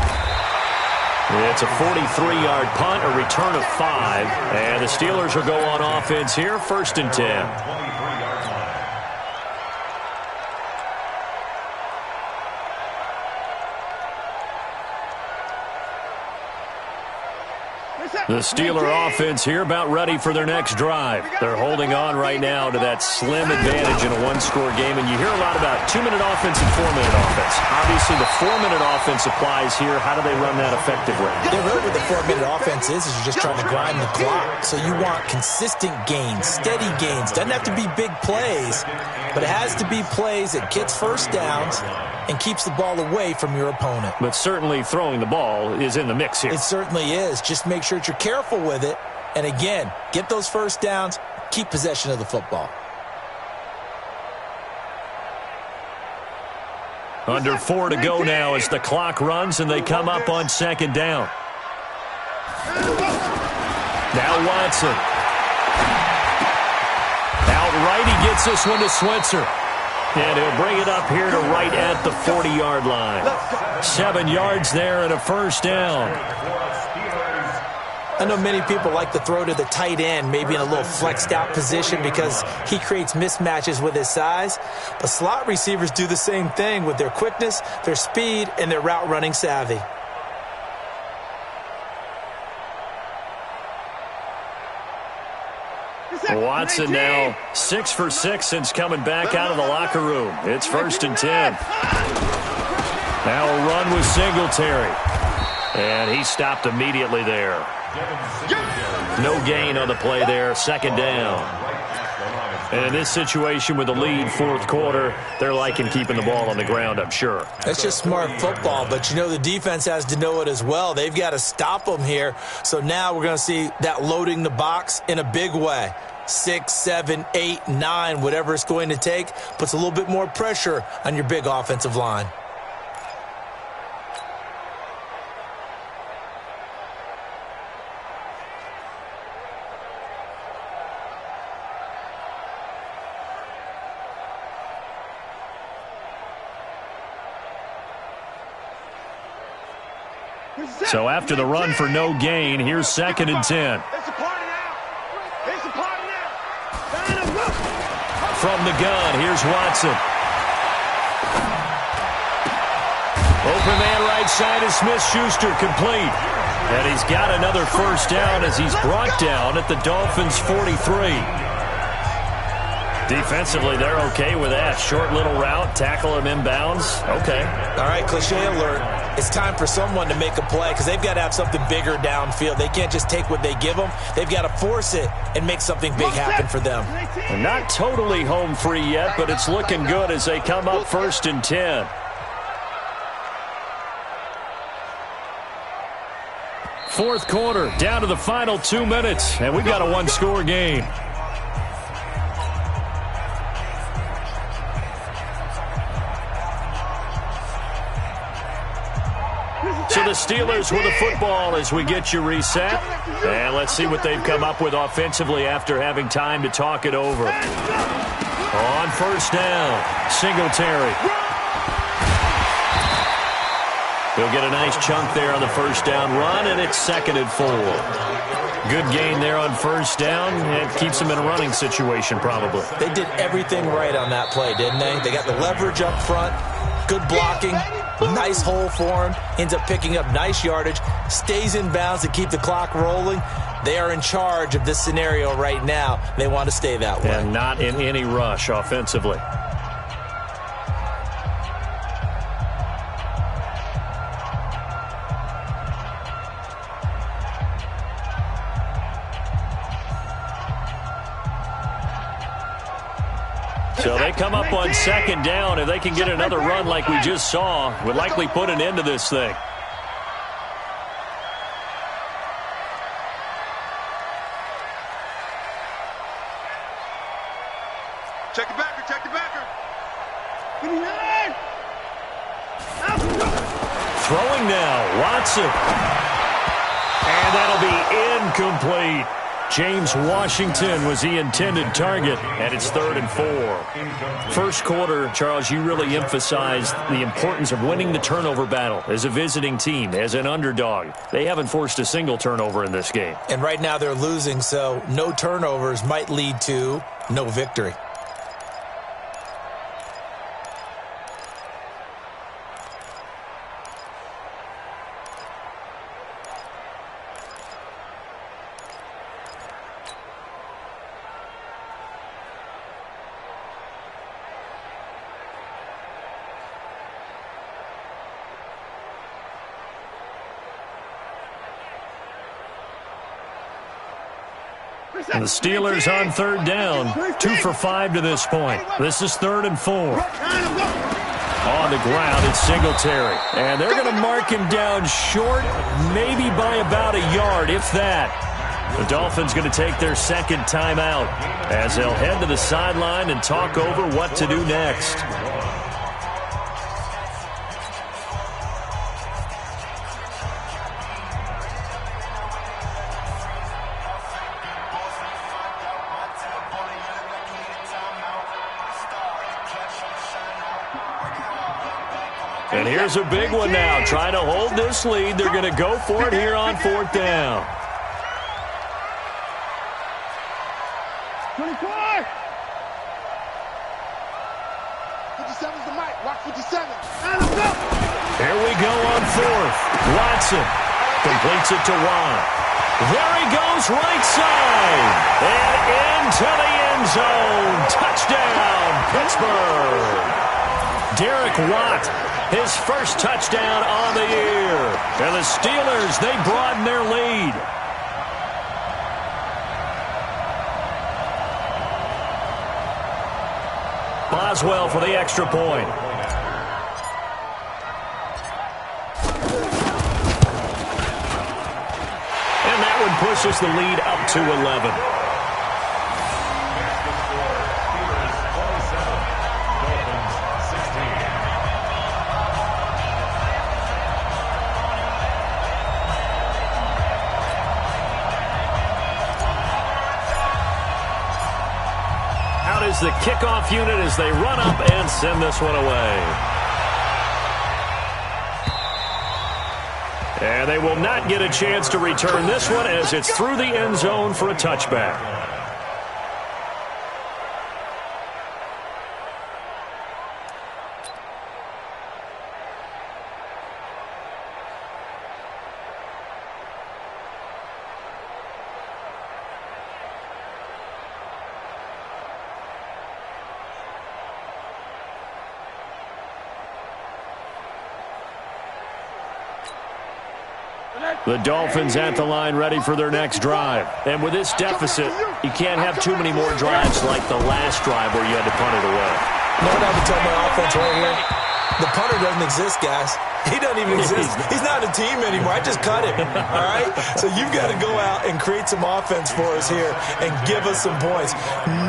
It's a 43-yard punt, a return of 5. And the Steelers will go on offense here, 1st and 10. The Steeler offense here about ready for their next drive. They're holding on right now to that slim advantage in a one-score game, and you hear a lot about 2-minute offense and 4-minute offense. Obviously, the 4-minute offense applies here. How do they run that effectively? Yeah, really what the 4-minute offense is you're just trying to grind the clock. So you want consistent gains, steady gains. Doesn't have to be big plays, but it has to be plays that gets first downs and keeps the ball away from your opponent. But certainly throwing the ball is in the mix here. It certainly is. Just make sure sure that you're careful with it. And again, get those first downs, keep possession of the football. Under 4 to go now as the clock runs and they come up on second down. Now Watson. Outright, he gets this one to Switzer. And he'll bring it up here to right at the 40-yard line. 7 yards there and a first down. I know many people like to throw to the tight end, maybe in a little flexed out position because he creates mismatches with his size. But slot receivers do the same thing with their quickness, their speed, and their route running savvy. Watson now 6 for 6 since coming back out of the locker room. It's 1st and 10. Now a run with Singletary. And he stopped immediately there. No gain on the play there. 2nd down. And in this situation with the lead 4th quarter, they're liking keeping the ball on the ground, I'm sure. That's just smart football, but you know the defense has to know it as well. They've got to stop them here. So now we're going to see that loading the box in a big way. 6, 7, 8, 9, whatever it's going to take, puts a little bit more pressure on your big offensive line. So after the run for no gain, here's 2nd and 10. It's a party now. It's a party now. From the gun, here's Watson. Open man right side is Smith-Schuster, complete. And he's got another first down as he's brought down at the Dolphins' 43. Defensively, they're okay with that. Short little route, tackle him inbounds. Okay. All right, cliche alert. It's time for someone to make a play because they've got to have something bigger downfield. They can't just take what they give them. They've got to force it and make something big happen for them. And not totally home free yet, but it's looking good as they come up 1st and 10. Fourth quarter, down to the final 2 minutes, and we've got a one-score game. So the Steelers with the football as we get you reset. And let's see what they've come up with offensively after having time to talk it over. On first down, Singletary. He'll get a nice chunk there on the first down run, and it's 2nd and 4. Good gain there on first down. It keeps them in a running situation probably. They did everything right on that play, didn't they? They got the leverage up front, good blocking, nice hole for him, ends up picking up nice yardage, stays in bounds to keep the clock rolling. They are in charge of this scenario right now. They want to stay that way. And not in any rush offensively. So they come up on 2nd down. If they can get another run like we just saw, would likely put an end to this thing. Check the backer, check the backer. Throwing now, Watson. And that'll be incomplete. James Washington was the intended target, and it's 3rd and 4. First quarter, Charles, you really emphasized the importance of winning the turnover battle as a visiting team, as an underdog. They haven't forced a single turnover in this game. And right now they're losing, so no turnovers might lead to no victory. And the Steelers on 3rd down, 2 for 5 to this point. This is 3rd and 4. On the ground, it's Singletary. And they're going to mark him down short, maybe by about a yard, if that. The Dolphins going to take their second timeout as they'll head to the sideline and talk over what to do next. And here's a big one now. Trying to hold this lead. They're going to go for it here on 4th down. 24! 57's the mic. Watch 57. Here we go on 4th. Watson completes it to Juan. There he goes, right side. And into the end zone. Touchdown, Pittsburgh. Derek Watt, his first touchdown on the year. And the Steelers, they broaden their lead. Boswell for the extra point. And that one pushes the lead up to 11. Is the kickoff unit as they run up and send this one away. And they will not get a chance to return this one as it's through the end zone for a touchback. The Dolphins at the line ready for their next drive. And with this deficit, you can't have too many more drives like the last drive where you had to punt it away. No one ever told my offense right here. The punter doesn't exist, guys. He doesn't even exist. He's not a team anymore. I just cut him, all right? So you've got to go out and create some offense for us here and give us some points.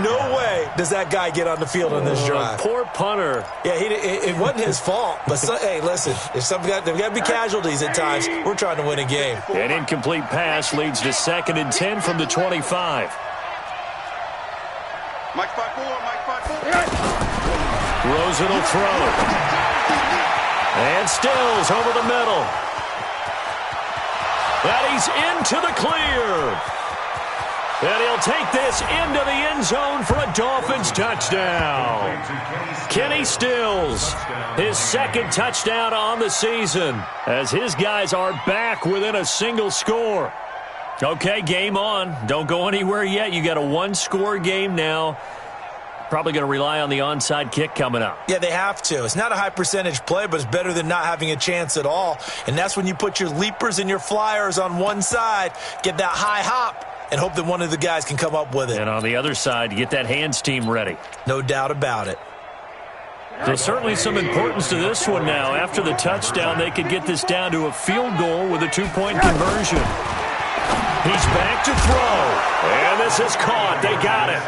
No way does that guy get on the field on this drive. Poor punter. Yeah, it wasn't his fault. But, hey, listen, there's got to be casualties at times. We're trying to win a game. An incomplete pass leads to 2nd and 10 from the 25. Mike 5-4, Mike 5-4. Rosen will throw. And Stills over the middle. And he's into the clear. And he'll take this into the end zone for a Dolphins touchdown. Kenny Stills, his 2nd touchdown on the season, as his guys are back within a single score. Okay, game on. Don't go anywhere yet. You got a 1-score game now. Probably going to rely on the onside kick coming up. Yeah, they have to. It's not a high percentage play, but it's better than not having a chance at all. And that's when you put your leapers and your flyers on one side, get that high hop, and hope that one of the guys can come up with it. And on the other side, get that hands team ready. No doubt about it. There's certainly some importance to this one now. After the touchdown, they could get this down to a field goal with a 2-point conversion. He's back to throw. And this is caught. They got it.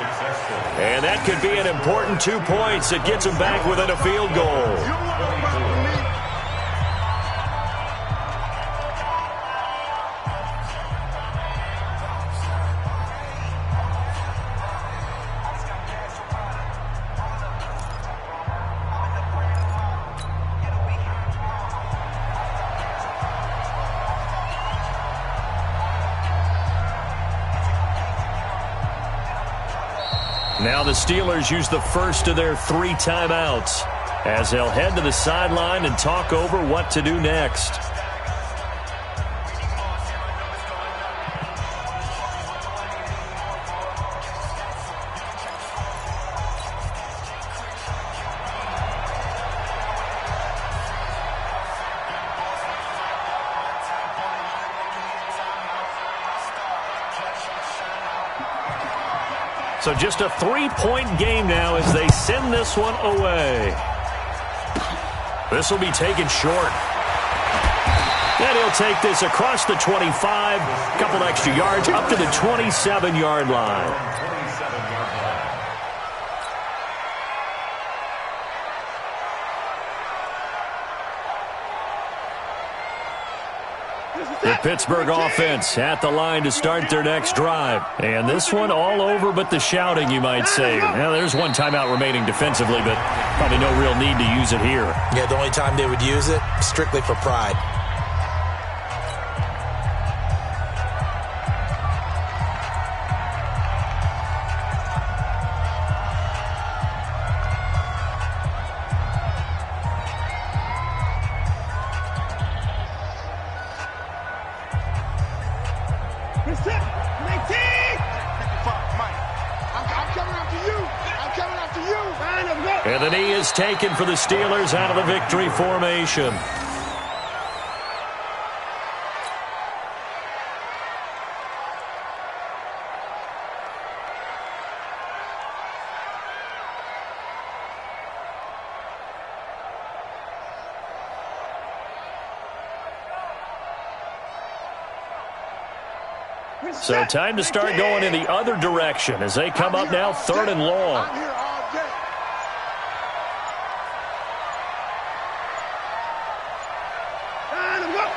And that could be an important 2 points that gets him back within a field goal. Now the Steelers use the first of their 3 timeouts as they'll head to the sideline and talk over what to do next. So just a 3-point game now as they send this one away. This will be taken short. And he'll take this across the 25, a couple extra yards, up to the 27-yard line. The Pittsburgh offense at the line to start their next drive. And this one all over but the shouting, you might say. Now, there's one timeout remaining defensively, but probably no real need to use it here. Yeah, the only time they would use it, strictly for pride. And the knee is taken for the Steelers out of the victory formation. So time to start going in the other direction as they come up now 3rd and long.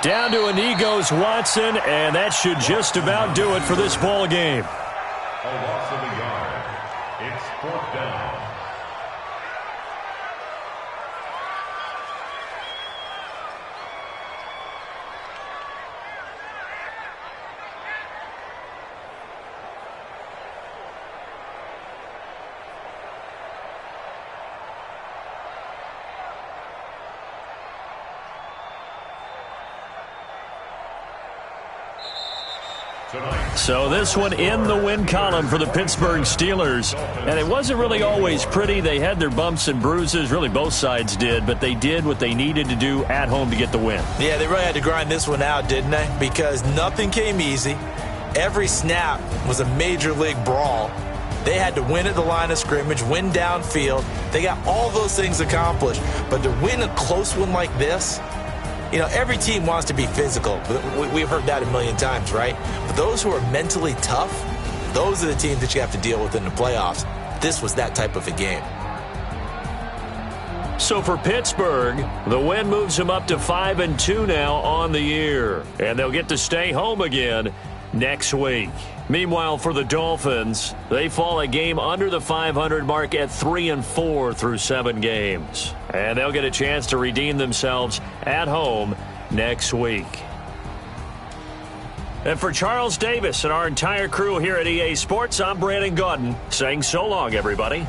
Down to a knee goes Watson, and that should just about do it for this ball game. A loss of a yard. It's 4th down. So this one in the win column for the Pittsburgh Steelers. And it wasn't really always pretty. They had their bumps and bruises. Really, both sides did. But they did what they needed to do at home to get the win. Yeah, they really had to grind this one out, didn't they? Because nothing came easy. Every snap was a major league brawl. They had to win at the line of scrimmage, win downfield. They got all those things accomplished. But to win a close one like this, you know, every team wants to be physical. We've heard that a million times, right? But those who are mentally tough, those are the teams that you have to deal with in the playoffs. This was that type of a game. So for Pittsburgh, the win moves them up to 5-2 now on the year. And they'll get to stay home again next week. Meanwhile, for the Dolphins, they fall a game under the 500 mark at 3-4 through 7 games. And they'll get a chance to redeem themselves at home next week. And for Charles Davis and our entire crew here at EA Sports, I'm Brandon Gaudin saying so long, everybody.